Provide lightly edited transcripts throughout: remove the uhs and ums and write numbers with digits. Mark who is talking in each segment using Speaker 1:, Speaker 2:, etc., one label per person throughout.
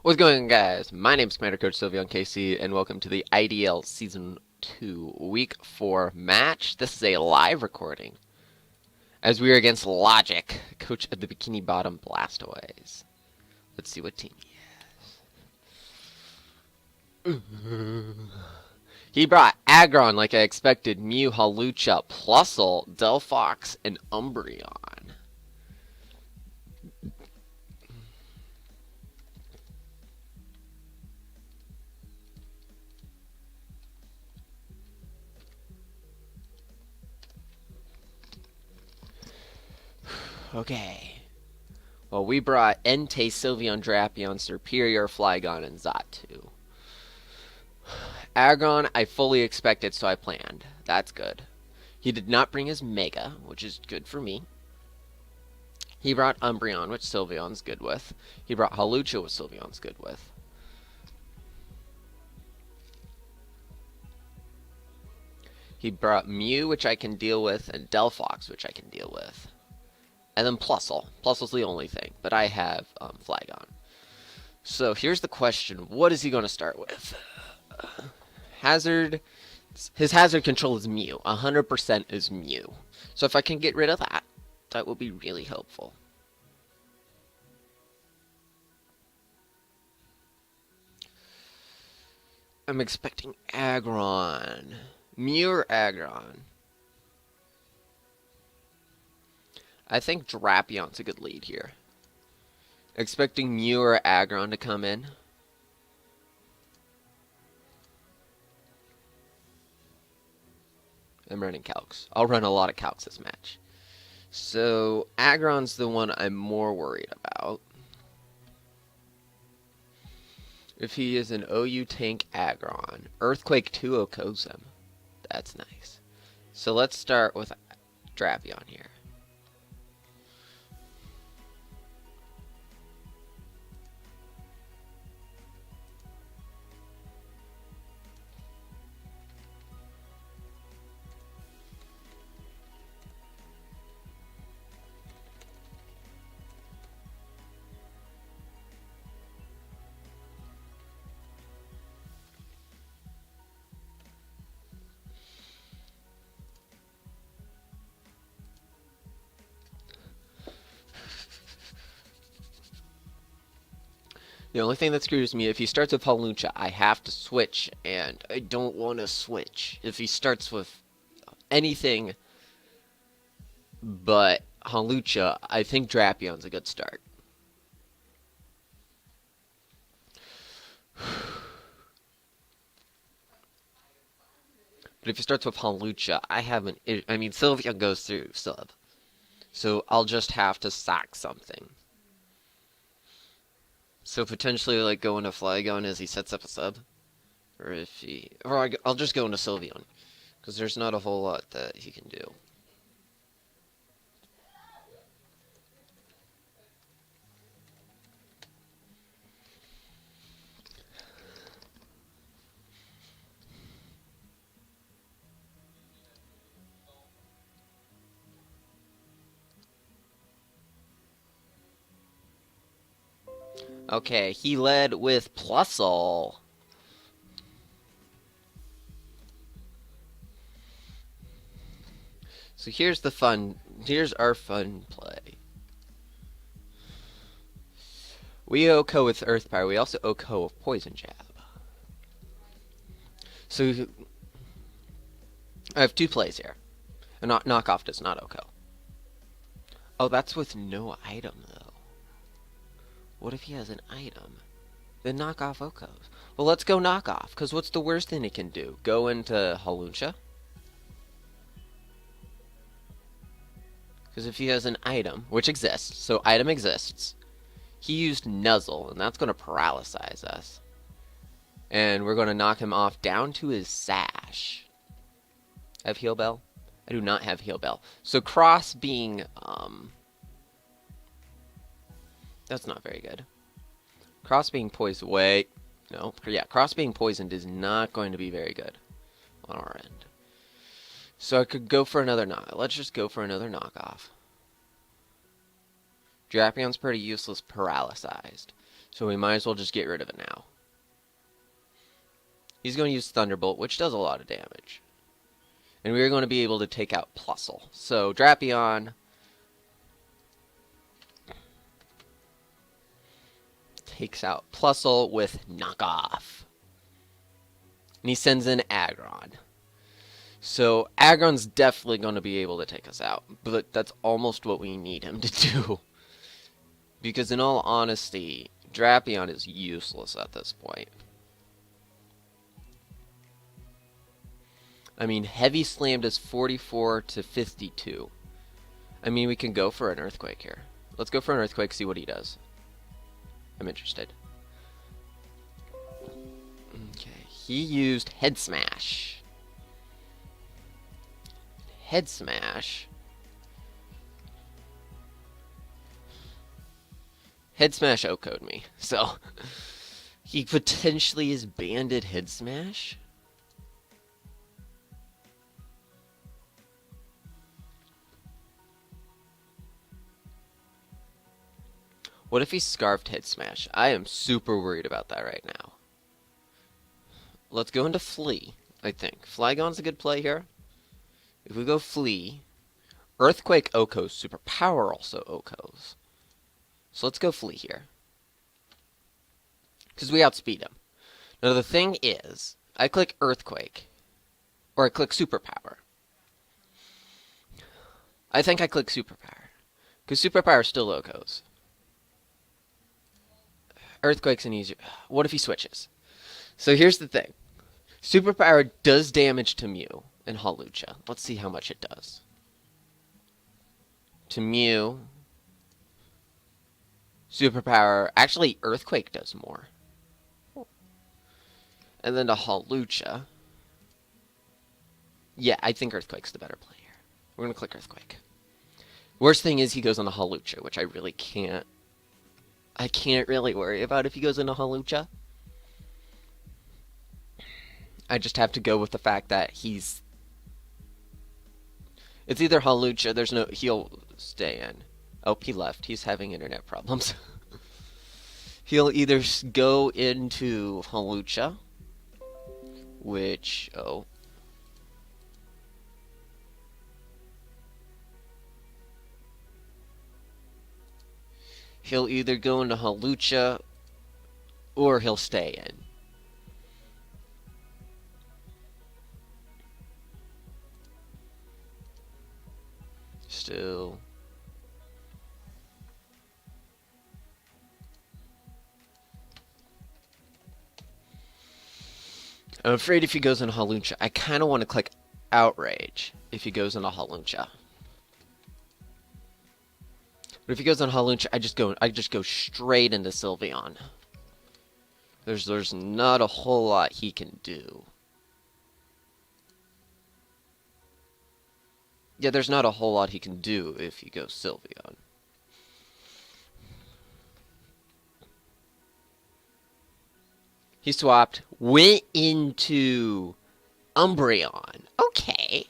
Speaker 1: What's going on, guys? My name is Commander Coach Sylveon KC, and welcome to the IDL Season 2 Week 4 match. This is a live recording, as we are against Logic, coach of the Bikini Bottom Blastoises. Let's see what team he has. He brought Aggron like I expected, Mew, Hawlucha, Plusle, Delphox, and Umbreon. Okay. Well, we brought Entei, Sylveon, Drapion, Serperior, Flygon, and Xatu. Aggron, I fully expected, so I planned. That's good. He did not bring his Mega, which is good for me. He brought Umbreon, which Sylveon's good with. He brought Hawlucha, which Sylveon's good with. He brought Mew, which I can deal with, and Delphox, which I can deal with. And then Plusle. Plusle's the only thing, but I have Flygon. So here's the question. What is he going to start with? His hazard control is Mew. 100% is Mew. So if I can get rid of that, that will be really helpful. I'm expecting Aggron. Mew or Aggron? I think Drapion's a good lead here. Expecting Mew or Aggron to come in. I'm running Calcs. I'll run a lot of Calcs this match. So, Aggron's the one I'm more worried about. If he is an OU tank Aggron, Earthquake 2 OHKOs him. That's nice. So let's start with Drapion here. The only thing that screws me, if he starts with Hawlucha, I have to switch, and I don't want to switch. If he starts with anything but Hawlucha, I think Drapion's a good start. But if he starts with Hawlucha, I mean, Sylveon goes through sub. So I'll just have to sack something. So potentially, like, go into Flygon as he sets up a sub. Or I'll just go into Sylveon. Because there's not a whole lot that he can do. Okay, he led with Plusle. So here's our fun play. We OHKO with Earth Power, we also OHKO with Poison Jab. So I have two plays here. And knockoff does not OHKO. Oh, that's with no item though. What if he has an item? Then knockoff OHKOs. Well, let's go knockoff, because what's the worst thing it can do? Go into Hawlucha? Because if he has an item, which exists, so item exists, he used Nuzzle, and that's going to paralyze us. And we're going to knock him off down to his Sash. I have Heal Bell? I do not have Heal Bell. So Cross being, that's not very good. Cross being poisoned, Cross being poisoned is not going to be very good on our end. So I could go for another let's just go for another knockoff. Drapion's pretty useless paralyzed. So we might as well just get rid of it now. He's going to use Thunderbolt, which does a lot of damage. And we're going to be able to take out Plusle. So Drapion takes out Plusle with Knockoff. And he sends in Aggron. So Aggron's definitely going to be able to take us out. But that's almost what we need him to do. Because in all honesty, Drapion is useless at this point. I mean, Heavy Slammed is 44 to 52. I mean, we can go for an Earthquake here. Let's go for an Earthquake, see what he does. I'm interested. Okay, he used Head Smash. Head Smash. Head Smash O-code me, so he potentially is banded Head Smash. What if he scarfed Head Smash? I am super worried about that right now. Let's go into Flea, I think. Flygon's a good play here. If we go Flea, Earthquake O-Co's Superpower also O-Co's. So let's go Flea here. Because we outspeed him. Now the thing is, I click Earthquake, or I click Superpower. I think I click Superpower. Because Superpower still O-Co's. Earthquake's an easier... What if he switches? So here's the thing. Superpower does damage to Mew and Hawlucha. Let's see how much it does. To Mew... Superpower... Actually, Earthquake does more. And then to Hawlucha... Yeah, I think Earthquake's the better player. We're going to click Earthquake. Worst thing is he goes on the Hawlucha, which I really can't... I can't really worry about if he goes into Hawlucha. I just have to go with the fact that he's... It's either Hawlucha, there's no... He'll stay in. Oh, he left. He's having internet problems. He'll either go into Hawlucha, which... Oh. He'll either go into Hawlucha, or he'll stay in. Still. I'm afraid if he goes into Hawlucha, I kind of want to click Outrage if he goes into Hawlucha. But if he goes on Hawlucha, I just go straight into Sylveon. There's not a whole lot he can do. Yeah, there's not a whole lot he can do if he goes Sylveon. He swapped, went into Umbreon. Okay.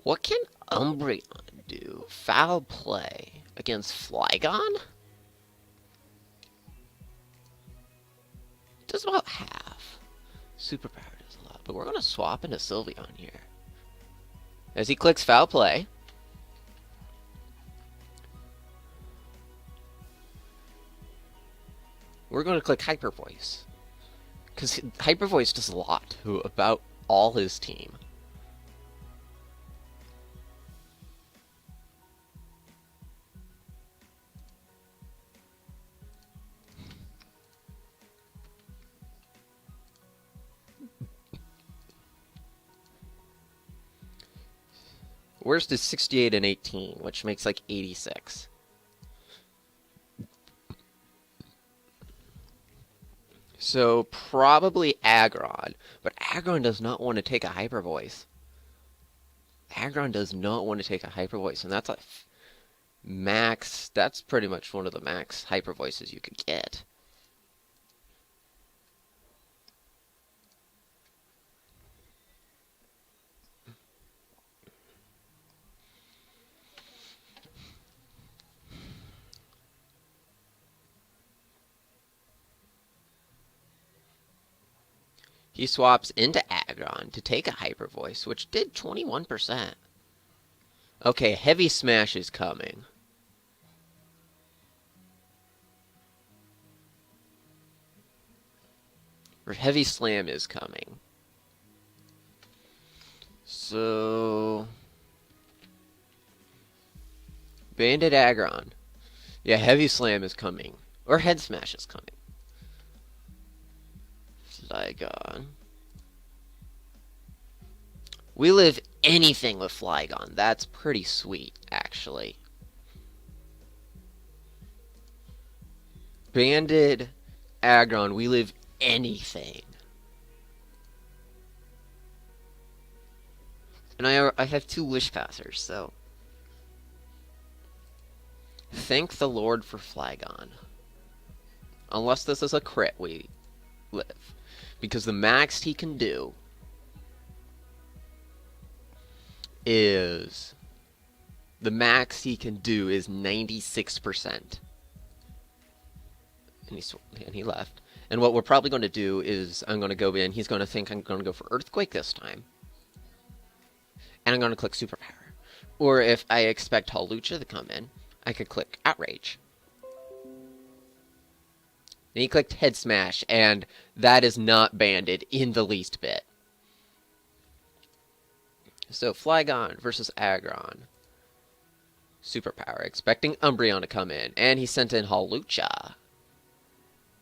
Speaker 1: What can Umbreon do? Foul play against Flygon? Does about half. Superpower does a lot, but we're going to swap into Sylveon here. As he clicks foul play. We're going to click Hyper Voice. Because Hyper Voice does a lot to about all his team. Worst is 68 and 18, which makes like 86. So probably Aggron, but Aggron does not want to take a Hyper Voice. Aggron does not want to take a Hyper Voice, and that's like max. That's pretty much one of the max Hyper Voices you could get. He swaps into Aggron to take a Hyper Voice, which did 21%. Okay, Heavy Smash is coming. Or Heavy Slam is coming. So... Banded Aggron. Yeah, Heavy Slam is coming. Or Head Smash is coming. Flygon. We live anything with Flygon. That's pretty sweet, actually. Banded Aggron, we live anything. And I have 2 Wish Passers, so... Thank the Lord for Flygon. Unless this is a crit, we live. Because the max he can do is... The max he can do is 96%. And he left. And what we're probably going to do is I'm going to go in. He's going to think I'm going to go for Earthquake this time. And I'm going to click Superpower. Or if I expect Hawlucha to come in, I could click Outrage. And he clicked Head Smash, and that is not banded in the least bit. So Flygon versus Aggron. Superpower, expecting Umbreon to come in, and he sent in Hawlucha.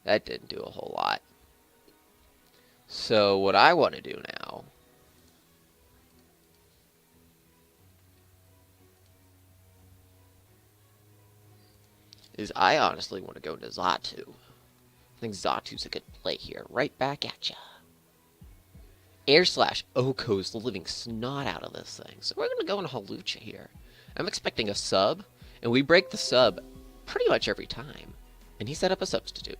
Speaker 1: That didn't do a whole lot. So what I want to do now is I honestly want to go into Xatu. I think Xatu's a good play here. Right back at ya. Air Slash Oko's the living snot out of this thing. So we're going to go into Hawlucha here. I'm expecting a sub, and we break the sub pretty much every time. And he set up a substitute.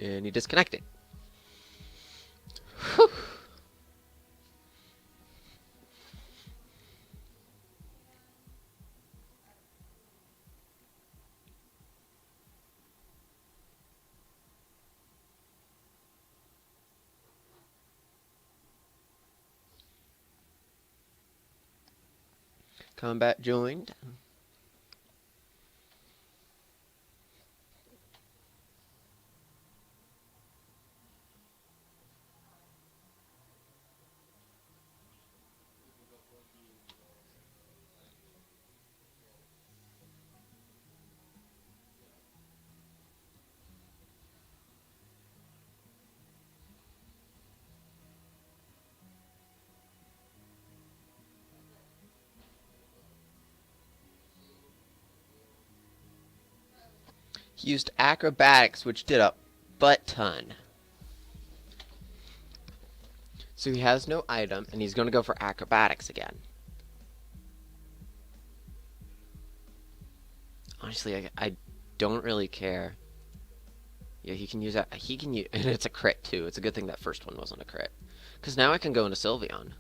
Speaker 1: And he disconnected. Whew. Combat joined. He used Acrobatics, which did a butt ton. So he has no item, and he's going to go for Acrobatics again. Honestly, I don't really care. Yeah, he can use that. He can use, and it's a crit too. It's a good thing that first one wasn't a crit, because now I can go into Sylveon.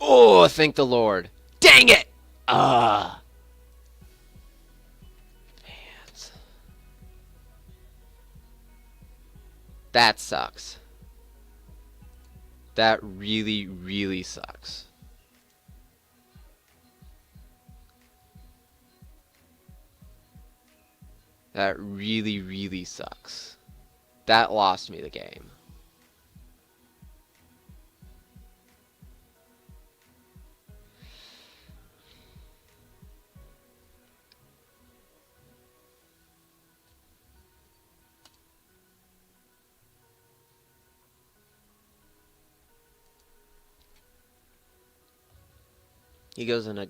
Speaker 1: Oh, thank the Lord! Dang it! Hands. That sucks. That really, really sucks. That really, really sucks. That lost me the game. He goes in a...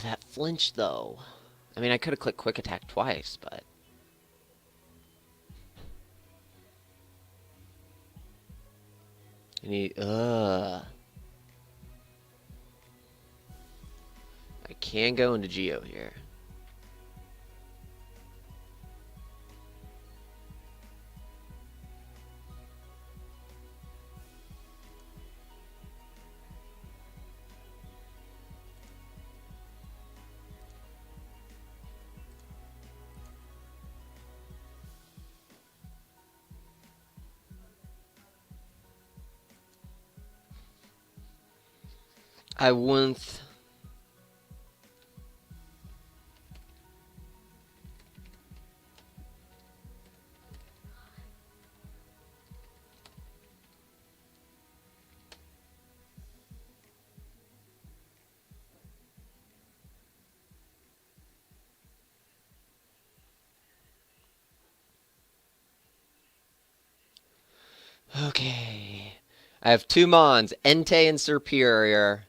Speaker 1: that flinch, though. I mean, I could have clicked quick attack twice, but... And he... I can go into Geo here. I wouldn't... Okay. I have two Mons, Entei and Superior.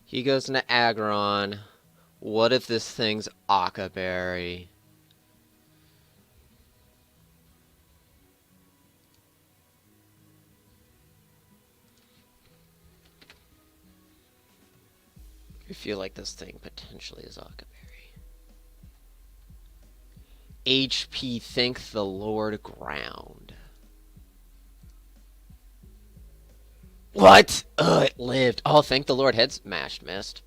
Speaker 1: He goes into Aggron. What if this thing's Akaberry? I feel like this thing potentially is Akaberry. HP, thank the Lord ground. What? Ugh, it lived. Oh, thank the Lord head smashed, missed.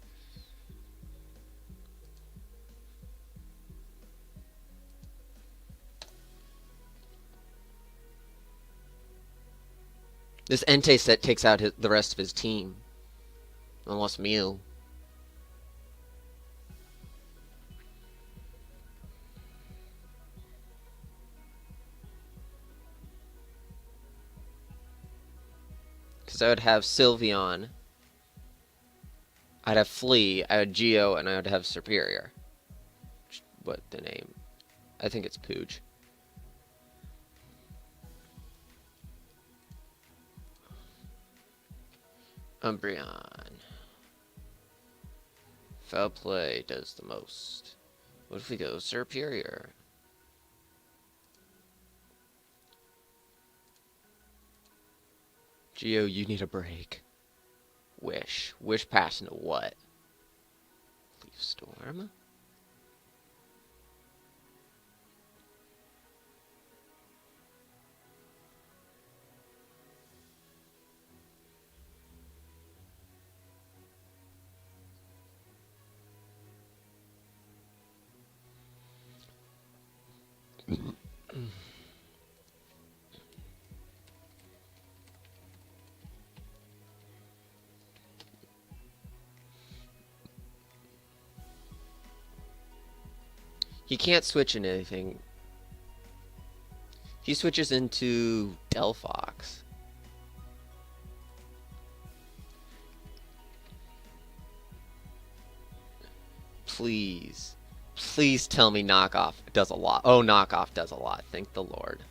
Speaker 1: This Entei set takes out the rest of his team. Unless Mew. Because I would have Sylveon. I'd have Flea, I would Geo, and I would have Superior. What the name? I think it's Pooch. Umbreon. Foul play does the most. What if we go Superior? Geo, you need a break. Wish. Wish pass into what? Leaf Storm? He can't switch into anything. He switches into Delphox. Please. Please tell me knockoff does a lot. Oh, knockoff does a lot. Thank the Lord.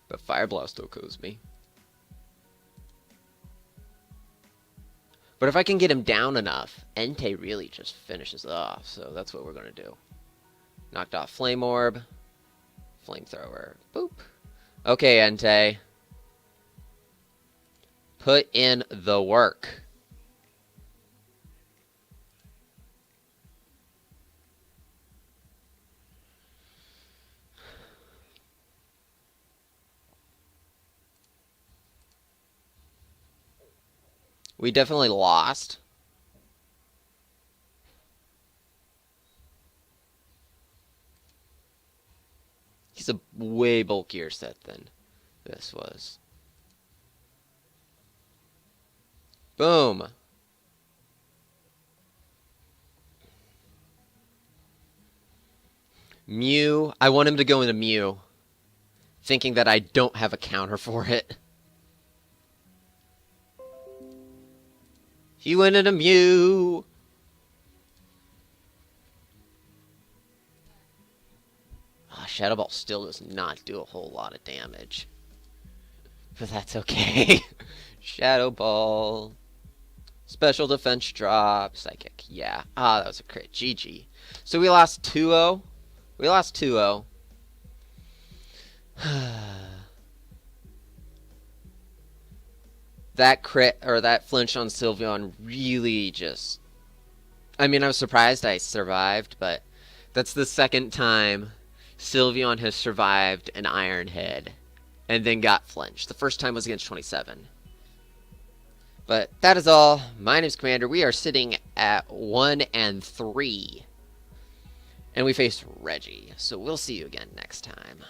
Speaker 1: But Fire Blast still kills me. But if I can get him down enough, Entei really just finishes off. So that's what we're going to do. Knocked off Flame Orb. Flamethrower. Boop. Okay, Entei. Put in the work. We definitely lost. is a way bulkier set than this was. Boom. Mew. I want him to go into Mew, thinking that I don't have a counter for it. He went into Mew. Shadow Ball still does not do a whole lot of damage. But that's okay. Shadow Ball. Special defense drop. Psychic. Yeah. That was a crit. GG. So we lost 2-0. We lost 2-0. That crit, or that flinch on Sylveon really just... I mean, I was surprised I survived, but that's the second time Sylveon has survived an Iron Head and then got flinched. The first time was against 27. But that is all. My name's Commander. We are sitting at 1-3. And we face Reggie. So we'll see you again next time.